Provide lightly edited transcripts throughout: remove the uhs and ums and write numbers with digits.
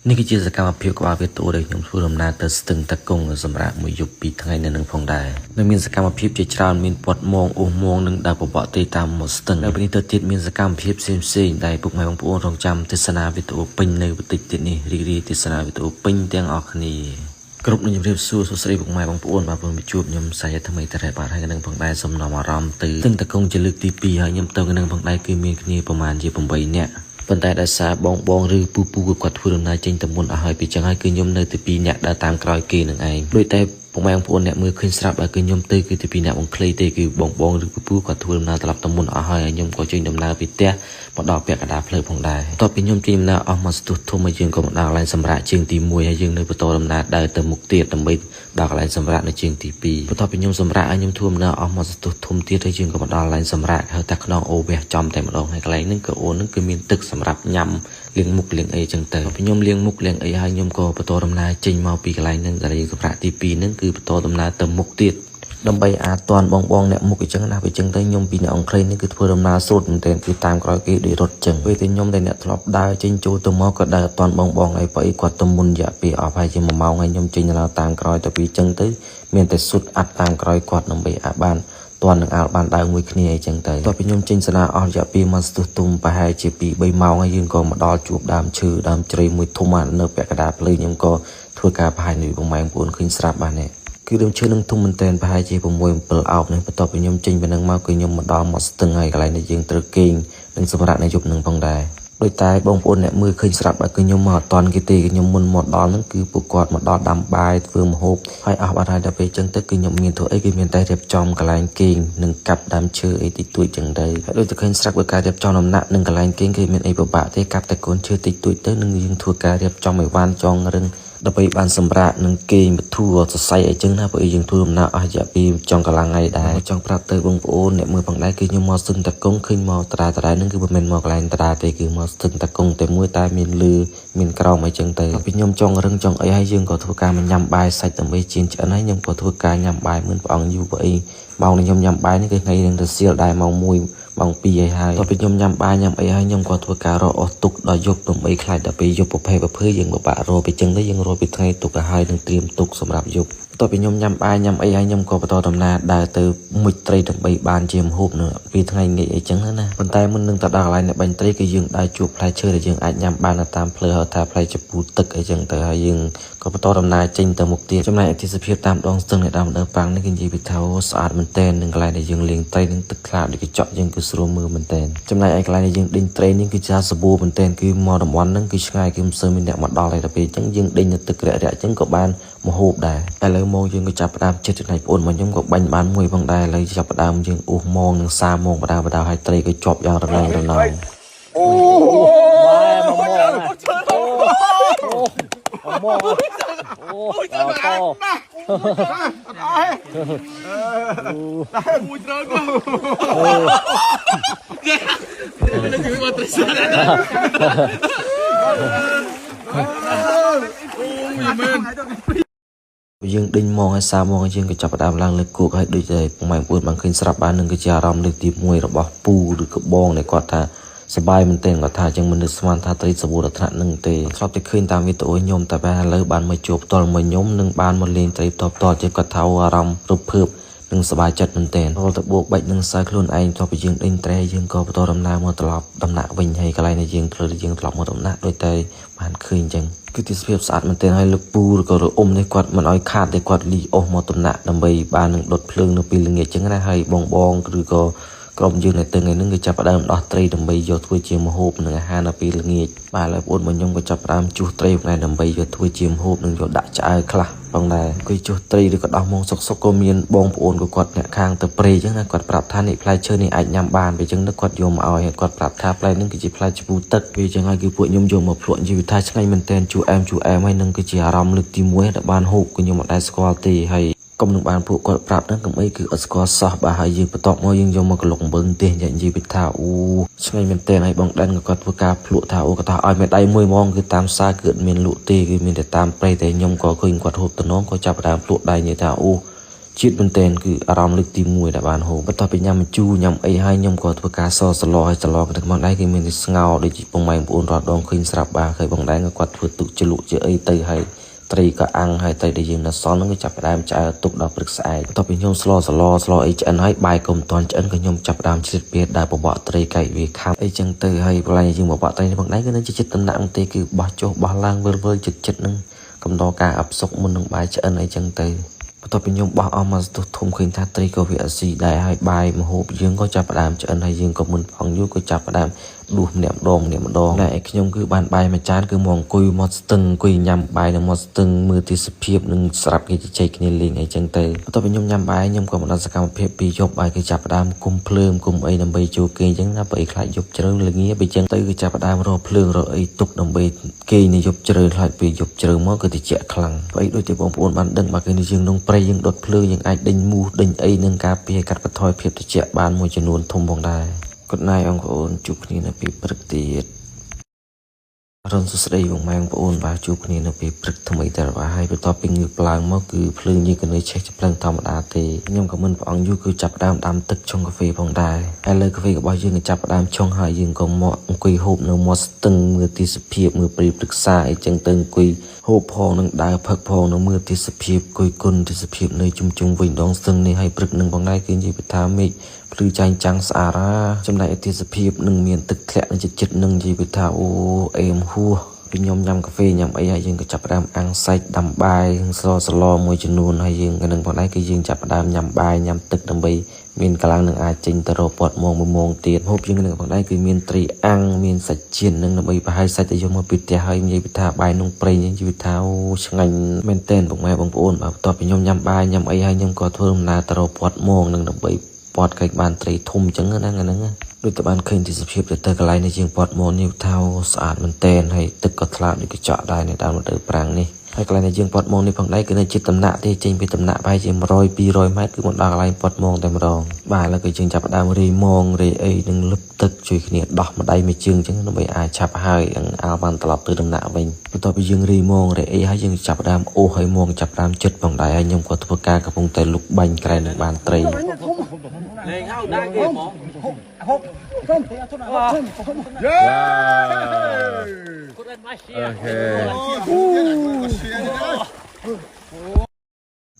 นี่คือสกรรมพิวกว่าเวทตัวเด็กยมพูดำนาแต่ตึงตะกงสำหรับมวยยุบปีทั้งไงในหนึ่งพงได้ในมีสกรรมพิวจะชรามีปวดมองอุโมงหนึ่งดาวปะตีตามหมดตึงในวันนี้เธอติดมีสกรรมพิวเซมซีได้ปุกไม้บางปูนทองจำเทศนาเวทตัวปิงในปฏิตินี่รีเทศนาเวทตัวปิงเตียงออกนี่กรุ๊ปนี้เรียบสู้สุดสรีบุกไม้บางปูนมาเพิ่งไปจูบยมใส่ทำไมแต่ไรบาดให้กันหนึ่งพงได้สมนอมารอมตื่นตึงตะกงจะลึกตีปีให้ยมเติมกันหนึ่งพงได้คือมีนี่ประมาณยี่ปุ่มใบเนี่ยปัญหาได้สาบองหรือปูกวาดพูดนายจริงตำบลอาหารปีจังให้คือยมในตีปีเนี่ยได้ตามกรอยเกณฑ์หนึ่งไงโดยแต่ผมแมงพูนเนี่ยมือขึ้นสลับคือยมเตยคือตีปีเนี่ยบงเคลเตยคือบองหรือปูกวาดพูดนายตลับตำบลอาหารยมก็จริงดำนาปีเตะมาดอกเปียกกระดาษเพลิงพงได้ต่อเป็นยมจีมนะเอามาสตุทมายืนกับดาวลายสำราญเชียงตีมวยให้ยืนในประตูดำนาได้เติมมุกเตียดดำไปดาวลายสำราญในเชียงตีปีต่อเป็นยมสำราญยมทุ่มนะเอามาสตุทมเตียดให้ยืนกับดาวลายสำราญเขาตักนองโอเวจอมแต่มาลองให้ไกลนั่นก็โอนั่นก็มีตึกสำหรับยำเลี้ยงมุกเลี้ยงไอจังเตอเป็นยมเลี้ยงมุกเลี้ยงไอให้ยมก็ประตูดำนาจริงมาปีไกลนั่นอะไรกับพระตีปีนั่นคือประตูดำนาเติมมุกเตียดดำไปอาตอนบองเนี่ยมุกจังนะไปจังได้ยมปีเนี่ยองเคลนี่คือเพื่อดำนาสุดแต่คือตามกรอยกีดีรถจังเวทียมแต่เนี่ยทลบได้จริงจูตัวมอก็ได้ตอนบองไอ้ไปกวาดตมุนอย่าปีออกไปจะมาเมาไงยมจริงเราตามกรอยแต่ปีจังตื้อเมียนแต่สุดอัดตามกรอยกวาดดำไปอาบ้านตอนหนึ่งอาบ้านได้มวยคณีจังเตยต่อไปยมจริงสนาออกอย่าปีมาสุดตุ่มไปให้จีปีใบเมาไงยืนก็มาดอจูบดามชื่อดามจรีมวยทุ่มเนื้อแปะกระดาษเลยยมก็ทั่วกาภายในบงไม้ปูนขึ้นสลับบ้านเนี่ยคือเดิมชื่อนึงทุ่มมันเต้นไปให้จีผมมวยเปิดเอาเนี่ยต่อไปยมจริงเป็นนึงมาคือยมมาดอมมาสตึงไงอะไรในยิงตะเกียงนึงสมรรถในยุคหนึ่งพงได้โดยตายบงปูนเนี่ยมือขึ้นสลับคือยมมาตอนกิตีคือยมมุนหมดดอนนั่นคือปุกกอดหมดดอนดำใบเฟื่องหบให้เอาอะไรเดี๋ยวไปจังตึกคือยมมีตัวไอ้คือมีแต่เรียบจอมกระไรเก่งหนึ่งกับดำชื่อไอ้ติดตุยจังได้โดยจะขึ้นสลับกับการเรียบจอมน้ำหนักหนึ่งกระไรเก่งคือมีไอ้บะที่กับแต่คนชื่อติดตุยเตอร์หนึ่งยิงทัวการเรียบจอมไม่วานจองเรื่องดับไปบานสำราญหนึ่งเกมทั่วจะใส่ไอ้จึงนะไปยังทั่วหน้าอาจจะปีจองกำลังไงได้จองปราเตอร์บงโอนเนี่ยมือฝั่งได้คือยมอสึงตะกงขึ้นมอตรานั่นคือเป็นมอกลายตราแต่คือมอสึงตะกงแต่มือตายมีลือมีกรองไม่จังเตอพี่ยมจองเรื่องจองไอ้ให้ยังก่อทั่วการมันยำใบใส่ต่ำไปจีนจะให้ยังก่อทั่วการยำใบเหมือนปองอยู่ไปเมาในยำใบนี่คือไงยังจะเสียได้เมามวยบางปีให้ต่อไปยมยำปลายำไอ้ให้ยมกว่าทัวการรอตุกดอยยกตรงไอ้คลายดับไปยกประเภทประเภทยังบะโรไปจึงได้ยังโรไปไงตุกให้ถึงเตรียมตุกสำหรับยกต่อไปยมยำปลายยำไอ้ให้ยมกว่าต่อดำนาได้เติมมุดไตรดับไปบานเจียมหูเนื้อปีไงเงี้ยจังนั่นนะคนใต้มันนึงตัดอะไรเนี่ยบันไตรก็ยังได้จูบพลายเชื่อแต่ยังอาจยำบานตามเพลอตาพลายจะปูตึกไอ้จังแต่ยังก็ต่อดำนาจริงแต่มุกเตียจำนายที่สเพียบตามดองซึ่งในดำเดินปังนี่กินยีบิเท้าสะอาดมันเต้นหนึ่งอะไรในยังเลี้ยงไตนึงตึกคลาดดิกเจาะยังคือสโลมือมันเต้นจำนายไอ้อะไรในยังดินเทรนนิ่งคือจะสบู่มันเต้นคือมอดวันนั่งคือง่ายคือเสริมมีเนี่ยมาดออะไรแต่ไปจังยังดินตึกระจังกับบ้านมาหูบได้ไอ้เลยมองยังก็จับดามเจ็ดในปนมันยังกับบ้านมวยบางได้เลยจับดามยังอุมองหนึ่งซามองดาวให้เตยก็จบยาวระแรงระนองโอ้มองโอ้ตาโตมุดร้อนก็นั่นคือว่าตริสระยังดิ้งมองให้ซามองยังก็จับดามลังเล็กกูให้ดูใจผมหมายพูดบางคืนสลับบานหนึ่งก็จะรำเลือกตีมวยระบอบปูหรือกระบองในกอดท่าสบายมันเต้นก็ท่าจังมันนึกสมานท่าตรีสบู่ระทะหนึ่งเตะชอบจะขึ้นตามวิตัวโยมแต่ไปเลยบานมาจูบตอนมาโยมหนึ่งบานมาเลี้ยงตรีต่อจะกระเทาอารมณ์รูปเพิ่มหนึ่งสบายจัดมันเต้นพอตะบวกใบหนึ่งสายคลุนไอชอบไปยิงดิ้งเตะยิงก็ตัวดำน้ำมาตลอดดำหนักวิ่งให้กระไรในยิงเธอยิงตลอดมาดำหนักโดยเตะบานคืนจังคือที่สเปียบสะอาดมันเต้นให้ลูกปูก็อมในกวาดมันอ้อยขาดในกวาดลีโอมาดำหนักดำใบบานหนึ่งดดเพลิงในปีละเงียจังได้ให้บองหรือก็กรมยืนในตึงไงนึงก็จับดามดอตรีดำใบยอดทวีเจียมโฮบหนึ่งห้านาปีละเงียมาแล้วปวดมันยงก็จับดามจูตรีในดำใบยอดทวีเจียมโฮบหนึ่งยอดดักจ่ายคลาบางได้ก็จูตรีหรือก็ดอกมองสกก็มีนบองปวดก็กดเนี่ยคางตะปรีจังนะกดปรับท่านอีกพลายเชิญนี่อาจยำบานไปจังนึกกดโยมเอาให้กดปรับท่าพลายนึงก็จีพลายจะปูตึกไปจังไงคือปวดยมมาปวดชีวิตท่าช่างมันเต้นจูแอมให้นึงก็จีอารมณ์ลึกตีมวยแต่บานโฮบก็ยมได้สกอตตีให้กำลังบานผูกกดปรับนั่นก็ไม่คือสกอร์ซอบบาหายืมประตอบมอยังยมมากหลงเบิ้งเตียนยันยีบิดท่าช่างมันเต้นให้บองดันก็กดพวกกาพลุท่าก็ท่าอ้อยไม่ได้มวยมองคือตามซาเกิดเมียนลุตีคือมีแต่ตามไปแต่ยมก็เคยกดหุบตัวน้องก็จับดามพลุได้เนี่ยท่า ជាតិមែនតើគឺអារម្មណ៍លើកទី1ដែលបានហូបបន្ទាប់ពីញ៉ាំជូរញ៉ាំអីហើយខ្ញុំក៏ធ្វើការសសឡហើយសឡក៏ទឹកមកដែរគឺមានតែស្ងោរដូចជាពងម៉ែបងប្អូនរត់ដងឃើញស្រាប់បាទហើយបងដែរគាត់ធ្វើទុកជ្រលក់ជាអីទៅហើយត្រីក៏អាំងហើយត្រីដែលយើងនៅសល់ហ្នឹងក៏ចាប់ផ្ដើមឆ្អើទុកដល់ព្រឹកស្អែកបន្ទាប់ពីខ្ញុំស្លអីឆ្អិនហើយបាយកុំតាន់ឆ្អិនក៏ខ្ញុំចាប់ផ្ដើមជ្រៀតពីដើរបបកត្រីកែកវាខាំអីចឹងទៅហើយបន្លែយើងបបកត្រីនេះបងដែរគឺនៅចិត្តតំណាក់ទេគឺបោះចុះបោះឡើងវិលចិត្តហ្នឹងកំដរការអាប់សុកមុននឹងបាយឆ្អិនអីចឹងទៅបន្ទាប់ពីខ្ញុំបោះអស់មកស្ទុះធំឃើញថាត្រីក៏វាអស៊ីដែរហើយបាយមហូបយើងក៏ចាប់ផ្ដើមឆ្អិនហើយយើងក៏មិនផងយូរក៏ចាប់ផ្ដើមដួសម្នាក់ម្ដងតែឯខ្ញុំគឺបានបាយមួយចានគឺមកអង្គុយមកស្ទឹងអង្គុយញ៉ាំបាយនៅមកស្ទឹងមើលទេសភាពនិងស្រាប់គេជជែកគ្នាលេងអីចឹងទៅបន្ទាប់ពីខ្ញុំញ៉ាំបាយខ្ញុំក៏មកដល់សកម្មភាពពីយប់បាយគឺចាប់ផ្ដើមគុំភ្លើងគុំអីដើម្បីចូលគេចឹងណាបើអីខ្លាចយប់ជ្រៅល្ងាបើចឹងទៅគឺចាប់ផ្ដើមរកភ្លើងរកអីទុកដើម្បីគេនៅយប់ជ្រៅខ្លាចពេលយប់ជ្រៅមកគឺតិចខ្លាំងបើអីដូចតែបងប្អូនបានដឹងមកគឺយើងក្នុងព្រៃយើងដុតភ្លើងយើងអាចដេញមូសដេញអីនឹងការពារកាត់បន្ថយភាពត្រជាក់បានមួយចំនួនធំផងដែរគាត់ណៃបងប្អូនជួបគ្នានៅពេលព្រឹកទៀតរនសស្ដីបងម៉ែបងប្អូនបាទជួបគ្នានៅពេលព្រឹកថ្មីតែរបស់ហើយបន្ទាប់ពីងើបឡើងមកគឺភ្លើងយើងក៏នៅឆេះចម្លងធម្មតាទេខ្ញុំក៏មិនប្រអងយូរគឺចាប់ផ្ដើមដាំទឹកឆុងកាហ្វេផងដែរហើយលើកាហ្វេរបស់យើងក៏ចាប់ផ្ដើមឆុងហើយយើងក៏មកអង្គុយហូបនៅមាត់ស្ទឹងមើលទេសភាពមើលព្រៃព្រឹក្សាអីចឹងទៅអង្គុយហូបផងនឹងដើរផឹកផងនៅមើលទេសភាពគយគុណទេសភាពនៅជុំវិញដងស្ទឹងនេះហើយព្រឹកនឹងផងដែរគឺនិយាយថាមេឃភ្លឺចាញ់ចាំងស្អាតចំណែកទេសភាពនឹងមានទឹកធ្លាក់នៅចិត្តនឹងនិយាយថាអូអេមហួរពីខ្ញុំញ៉ាំកាហ្វេញ៉ាំអីហើយយើងក៏ចាប់ផ្ដើមអាំងសាច់ដាំបាយស្លមួយចំនួនហើយយើងក៏នឹងផងដែរគឺយើងចាប់ផ្ដើមញ៉ាំបាយញ៉ាំទឹកដើម្បីមានកម្លាំងនឹងអាចចេញទៅរកពាត់ម៉ងទៀតហូបយើងនឹងផងដែរគឺមានត្រីអាំងមានសាច់ជៀននឹងដើម្បីប្រហែលសាច់ទៅយកមកពីផ្ទះហើយនិយាយថាបាយនំព្រៃនិយាយថាអូឆ្ងាញ់មែនតែនបងម៉ែបងប្អូនបាទបន្ទាប់ពីខ្ញុំញ៉ាំបាយញ៉ាំអីហើយខ្ញុំក៏ធ្វើដំណើរទៅរកពាត់ម៉ងនឹងដើម្បីពាត់កែកបានត្រីធំចឹងណាហ្នឹងដូចតែបានឃើញទេសភាពទៅកន្លែងនេះជាងពាត់ម៉ងនេះថាស្អាតមែនតែនហើយទឹកក៏ថ្លាដូចកញ្ចក់ដែរនៅដើមរដូវប្រាំងនេះហើយកន្លែងនេះយើងពាត់ម៉ងនេះផងដែរគឺនៅជិតតំណាក់ទេចេញពីតំណាក់ប្រហែលជា100-200 ម៉ែត្រគឺមកដល់កន្លែងពាត់ម៉ងតែម្ដងបាទឥឡូវគឺយើងចាប់ផ្ដើមរីម៉ងរីអីនឹងលឹបទឹកជួយគ្នាដោះម្ដាយមួយជើងចឹងដើម្បីអាចឆាប់ហើយអាលបានត្រឡប់ទៅតំណាក់វិញបន្ទាប់ពីយើងរីម៉ងរីអីហើយយើងចាប់ផ្ដើមអូសហើយម៉ងចាប់ផ្ដើមចិត្តផងដែរហើយខ្ញុំក៏ធ្វើការកំពុងតែលុកបាញ់ក្រែនឹងបានត្រីលេងហៅដែរគេហ្មងហុកខ្ញុំទៅអត់ទៅយេអូខេ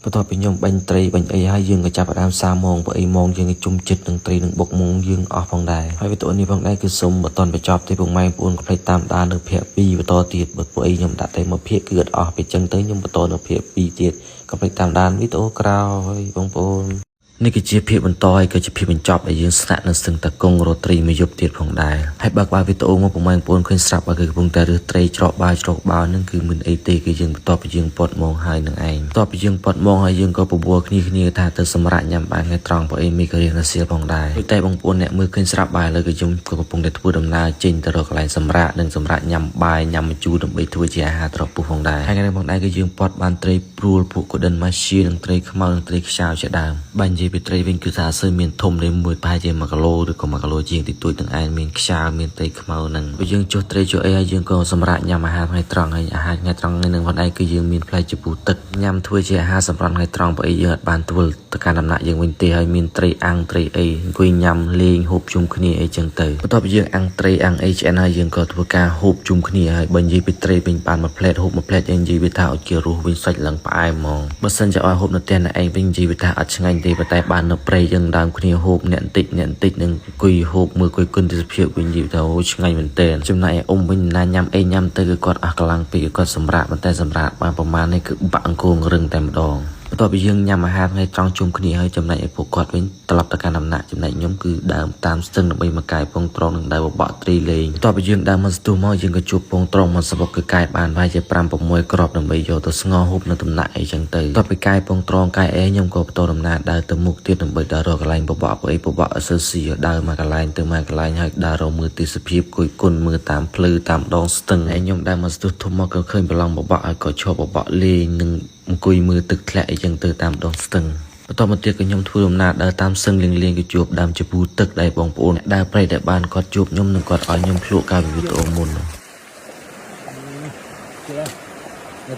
បន្ទាប់ពីខ្ញុំបាញ់ត្រីបាញ់អីហើយយើងក៏ចាប់ផ្ដើមសាម៉ងបើអីម៉ងយើងជុំចិត្តនឹងត្រីនឹងបុកម៉ងយើងអស់ផងដែរហើយវីដេអូនេះផងដែរគឺសូមបន្តបញ្ចប់ទេពុកម៉ែបងប្អូនកុំភ្លេចតាមដាននៅភាគ2បន្តទៀតបើពួកអីខ្ញុំដាក់តែមួយភាគគឺអត់អស់ពេលចឹងទៅខ្ញុំបន្តនៅភាគ2ទៀតកុំភ្លេចតាមដានវីដេអូក្រោយបងប្អូននេះគឺជាភាពបន្តហើយក៏ជាភាពបញ្ចប់ដែលយើងស្នាក់នៅស្ទឹងតាគងរត់ត្រីមួយយប់ទៀតផងដែរហើយបើវីដេអូមកពុកម៉ែបងប្អូនឃើញស្រាប់បើគឺកំពុងតែរើសត្រីច្រកបាវហ្នឹងគឺមិនអីទេគឺយើងបន្តពីយើងពត់ម៉ងហើយនឹងឯងបន្ទាប់ពីយើងពត់ម៉ងហើយយើងក៏បបួលគ្នាថាទៅសម្រាប់ញ៉ាំបានថ្ងៃត្រង់បើអីមីក៏រៀងរសៀលផងដែរតែបងប្អូនអ្នកមើលឃើញស្រាប់បាយឥឡូវគឺខ្ញុំក៏កំពុងតែធ្វើដំណើរចេញទៅរកកន្លែងសម្រាប់និងសម្រាប់ញ៉ាំបាយញ៉ាំជូរដើម្បីធ្វើជាអាហារត្រពុះផងដែរហើយថ្ងៃនេះផងដែរគឺយើងពត់បានត្រីព្រួលពួកកូដិនម៉ាស៊ីនិងត្រីខ្មៅនិងត្រីខ្យាវជាដើមបាញ់និយាយពីត្រីវិញគឺថាសើមានធំដែលមួយប្រហែលជា1គីឡូឬក៏1គីឡូជាងតិចតួចទាំងឯងមានខ្យាវមានត្រីខ្មៅហ្នឹងពេលយើងចុះត្រីចុះអីហើយយើងក៏សម្រាប់ញ៉ាំអាហារថ្ងៃត្រង់ហើយអាហារថ្ងៃត្រង់នេះនឹងផងដែរគឺយើងមានផ្លែជពូទឹកញ៉ាំធ្វើជាអាហារសម្រាប់ថ្ងៃត្រង់បើអីយើងអត់បានធ្វើទៅកាន់ដំណាក់យើងវិញទេហើយមានត្រីអាំងត្រីអីអង្គុយញ៉ាំលេងហូបជុំគ្នាអីចឹងទៅបន្ទាប់ពីយើងអាំងត្រីអាំងអីឆ្អិនហើយយើងក៏ធ្វើការហូបជុំគ្នាហើយបើនិយាយពីត្រីវិញបានមួយផ្លែតហូបមួយផ្លែតយើងនិយាយវាថាឲ្យគេរស់វិញសាច់ឡើងផ្អែមហ្មងបើសិនជាឲ្យហូបនៅផ្ទះអ្នកឯងវិញនិយាយវាថាអត់ឆ្ងាញ់ទេប៉ុន្តែបាននៅព្រៃយើងដើមគ្នាហូបអ្នកបន្តិចនឹងអង្គុយហូបមើលគយគុណទេសភាពវិញនិយាយថាអូឆ្ងាញ់មែនតើចំណែកអ៊ំវិញណាញ៉ាំអីញ៉ាំទៅគឺគាត់អស់កម្លាំងពេកគាត់សម្រាប់ប៉ុន្តែសម្រាប់បានប្រហែលនេះគឺបាក់អង្គងរឹងតែម្ដងបន្ទាប់ពីយើងញ៉ាំអាហារថ្ងៃត្រង់ជុំគ្នាហើយចំណែកឯពួកគាត់វិញត្រឡប់ទៅកាន់ដំណាក់ចំណែកខ្ញុំគឺដើមតាមស្ទឹងដើម្បីមកកាយពងត្រង់នឹងដើរបបកត្រីលេងបន្ទាប់ពីយើងដើមមកស្ទុះមកយើងក៏ជួបពងត្រង់មកសបុកគឺកាយបានវាយជា5-6គ្រាប់ដើម្បីយកទៅស្ងោរហូបនៅដំណាក់អីចឹងទៅបន្ទាប់ពីកាយពងត្រង់កាយអេខ្ញុំក៏បន្តដំណើរដើរទៅមុខទៀតដើម្បីដើររកកន្លែងបបកអីបបកអសើស៊ីដើរមកកន្លែងទៅមកកន្លែងហើយដើររកមើលទេសភាពគយគុណមើលតាមភ្លឺតាមដងស្ទឹងហើយខ្ញុំដើរមកស្ទុះធំមកក៏ឃើញប្រឡងបបកហើយក៏ឈប់បបកលេងនឹងអង្គុយមើលទឹកធ្លាក់អីចឹងទៅតាមដងស្ទឹងបន្ទាប់មកទៀតក៏ខ្ញុំធ្វើដំណើរដើរតាមស្ទឹងលៀងក៏ជួបដើមជពូទឹកដែលបងប្អូនដើរព្រៃដែលបានគាត់ជួបខ្ញុំនិងគាត់ឲ្យខ្ញុំភ្លក់កាលវីដេអូមុន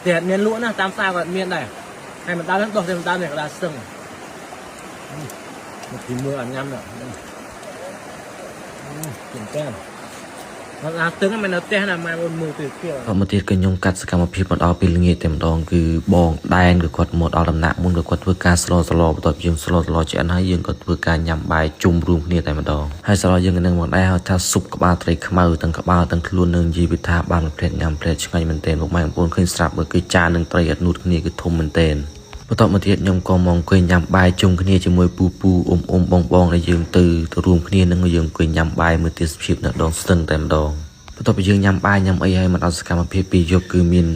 តែមានលក់ណាតាមផ្សារគាត់មានដែរហើយមិនដើរហ្នឹងដោះតែមិនដើរនេះកន្លះស្ទឹង thì mưa ăn nhâm nữa kiểm tra nó tướng mình nó té là mai mưa từ kia មកទៀតក៏ខ្ញុំកាត់សកម្មភាពមកដល់ពេលល្ងាចតែម្ដងគឺបងដែនក៏គាត់មកដល់ដំណាក់មុនក៏គាត់ធ្វើការស្លោបន្ទាប់យើងស្លោឆ្អិនហើយយើងក៏ធ្វើការញ៉ាំបាយជុំរួមគ្នាតែម្ដងហើយស្លោយើងក៏នឹងមកដែរហៅថាស៊ុបក្បាលត្រីខ្មៅទាំងក្បាលទាំងខ្លួននឹងនិយាយពីថាបានប្រភេទញ៉ាំប្រភេទឆ្ងាញ់មែនទែនលោកម៉ែបងប្អូនឃើញស្រាប់មើលគឺចាននឹងត្រីអត់នួតគ្នាគឺធំមែនទែនបន្ទាប់មកទៀតខ្ញុំក៏មកអង្គុយញ៉ាំបាយជុំគ្នាជាមួយពូបងដែលយើងទៅរួមគ្នានឹងយើងអង្គុយញ៉ាំបាយមើលទេសភាពនៅដងស្ទឹងតែម្ដង បន្ទាប់ពីយើងញ៉ាំបាយញ៉ាំអីហើយមកដល់សកម្មភាពពីយប់គឺមាន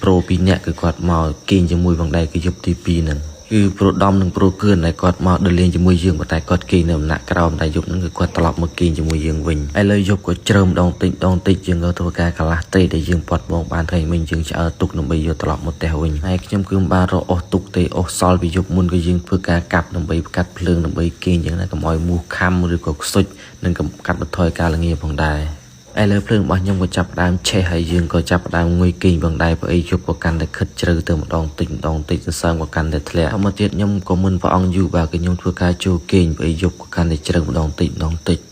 ប្រូ2នាក់គឺគាត់មកគេងជាមួយផងដែរគឺយប់ទី2ហ្នឹងគឺប្រូដំនិងប្រូគឿនដែលគាត់មកដល់លេងជាមួយយើងប៉ុន្តែគាត់គេងនៅដំណាក់ក្រោមតែយប់ហ្នឹងគឺគាត់ត្រឡប់មកគេងជាមួយយើងវិញឥឡូវយប់ក៏ជ្រើមដងតិចយើងក៏ធ្វើការកន្លះត្រីដែលយើងពាត់បងបានថ្ងៃមិញយើងឆ្អើទុកដើម្បីយកត្រឡប់មកផ្ទះវិញហើយខ្ញុំគឺមិនបានរកអស់ទុកទេអស់សល់ពីយប់មុនគឺយើងធ្វើការកាប់ដើម្បីកាត់ភ្លើងដើម្បីគេងយ៉ាងណាកុំឲ្យមូសខាំឬក៏ខ្សុចនិងកាត់បន្ថយការល្ងាផងដែរ ឥឡូវភ្លើងរបស់ខ្ញុំក៏ចាប់ដើមឆេះហើយយើងក៏ចាប់ដើមងុយគេងបងដែរព្រោះអីយប់ក៏កាន់តែខិតជ្រៅទៅម្ដងតិចសើមក៏កាន់តែធ្លាក់មកទៀតខ្ញុំក៏មិនព្រះអង្គយូរបាទគឺខ្ញុំធ្វើការចូលគេងព្រោះអីយប់ក៏កាន់តែជ្រៅម្ដងតិច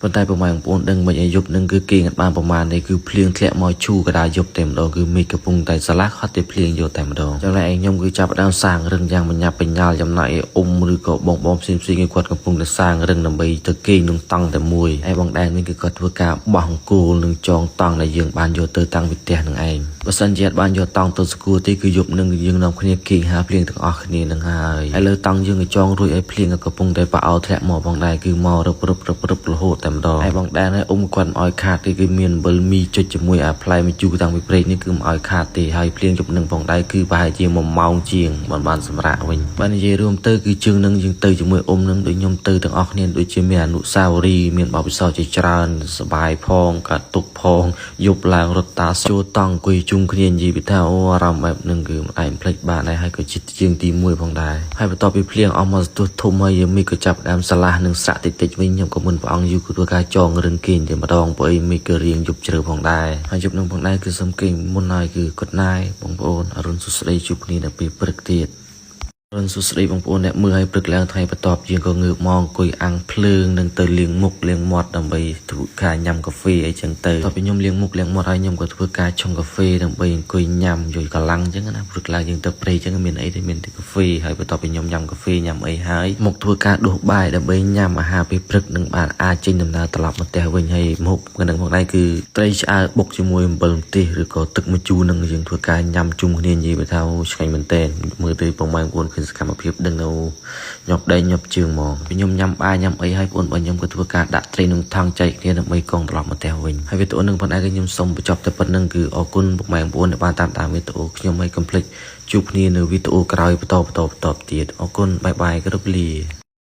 ប៉ុន្តែប្រហែលបងប្អូនដឹងមិនឲ្យយប់នឹងគឺគេងអត់បានប្រមាណនេះគឺភ្លៀងធ្លាក់មកឈូកដាយប់តែម្ដងគឺមេឃកំពុងតែស្លាស់ហត់តែភ្លៀងយកតែម្ដងចំណែកឯខ្ញុំគឺចាប់ដើមសាងរឹងយ៉ាងបញ្ញាប់បញ្ញាល់ចំណែកឯឬក៏បងផ្សេងៗគាត់កំពុងតែសាងរឹងដើម្បីទៅគេងនឹងតង់តែមួយហើយបងដែរវិញគឺគាត់ធ្វើការបោះអង្គគោលនឹងចងតង់ដែលយើងបានយកទៅតាំងពីផ្ទះនឹងឯងបើសិនជាអត់បានយកតង់ទៅស្គួរទេគឺយប់នឹងយើងនាំគ្នាគេងហាភ្លៀងទាំងអស់គ្នានឹងហើយឥឡូវតង់យើងក៏ចងរួចឲ្យភ្លៀងក៏កំពុងតែប៉អោធ្លាក់មកបងដែរគឺមករឹបរហូតតែម្ដងហើយបងដែរគាត់មិនឲ្យខាតទេគឺមានអំបិលមីចុចជាមួយអាផ្លែមជូរតាំងពីព្រែកនេះគឺមិនឲ្យខាតទេហើយភ្លៀងយប់នឹងផងដែរគឺប្រហែលជា1ម៉ោងជាងបានសម្រាកវិញបើនិយាយរួមទៅគឺជើងនឹងយើងទៅជាមួយនឹងដូចខ្ញុំទៅទាំងអស់គ្នាដូចជាមានអនុស្សាវរីយ៍មានបបិសោជាច្រើនសบายផងកាត់ទុកផងយប់ឡើងរត់តាចូលតង់អង្គុយជុំគ្នានិយាយពីថាអូអារម្មណ៍បែបហ្នឹងគឺមិនអាចភ្លេចបានដែរហើយក៏ចិត្តជាងទី1ផងដែរហើយបន្ទាប់ពីភ្លៀងអស់មកទោះធំហើយយើងមីក៏ចាប់ដើមស្លាស់នឹងស្រាក់តិចវិញខ្ញុំក៏មិនព្រះអង្គយូរគឺធ្វើការចងរឹងគេងតែម្ដងព្រោះអីមីក៏រៀងយប់ជ្រៅផងដែរហើយយប់នឹងផងដែរគឺសុំគេងមុនហើយគឺគាត់ណាយបងប្អូនអរុនសុស្ដីជួបគ្នានៅពេលព្រឹកទៀត សួស្ដីបងប្អូនអ្នកមើលឲ្យព្រឹកឡើងថ្ងៃបន្ទាប់យើងក៏ងើបមកអង្គុយអាំងភ្លើងនឹងទៅលាងមុខលាងមាត់ដើម្បីធ្វើការញ៉ាំកាហ្វេអីចឹងទៅតោះពីខ្ញុំលាងមុខលាងមាត់ហើយខ្ញុំក៏ធ្វើការឆុងកាហ្វេដើម្បីអង្គុយញ៉ាំយកកលាំងចឹងណាព្រឹកឡើងយើងទៅព្រៃចឹងមានអីទេមានតែកាហ្វេហើយបន្ទាប់ពីខ្ញុំញ៉ាំកាហ្វេញ៉ាំអីហើយមកធ្វើការដួសបាយដើម្បីញ៉ាំអាហារពេលព្រឹកនឹងបានអាចចេញដំណើរត្រឡប់មកផ្ទះវិញហើយមុខនឹងផងដែរគឺត្រីឆ្អើបុកជាមួយអំបិលម្ទេសឬក៏ទឹកម្ជូរនឹងយើងធ្វើការញ៉ាំជុំគ្នានិយាយថាឆ្ងាញ់មែនតើមើលទៅបងប្អូនឃើញសកម្មភាពដឹងនៅញាប់ដៃញាប់ជើងមកខ្ញុំញ៉ាំបាយញ៉ាំអីហើយបងប្អូនខ្ញុំក៏ធ្វើការដាក់ត្រីនឹងថង់ចែកគ្នាដើម្បីកងត្រឡប់មកផ្ទះវិញហើយវីដេអូនឹងបងឯងខ្ញុំសូមបញ្ចប់តែប៉ុណ្្នឹងគឺអរគុណពុកម៉ែបងប្អូនដែលបានតាមវីដេអូខ្ញុំឲ្យកុំភ្លេចជួបគ្នានៅវីដេអូក្រោយបន្តទៀតអរគុណបាយគ្រប់លា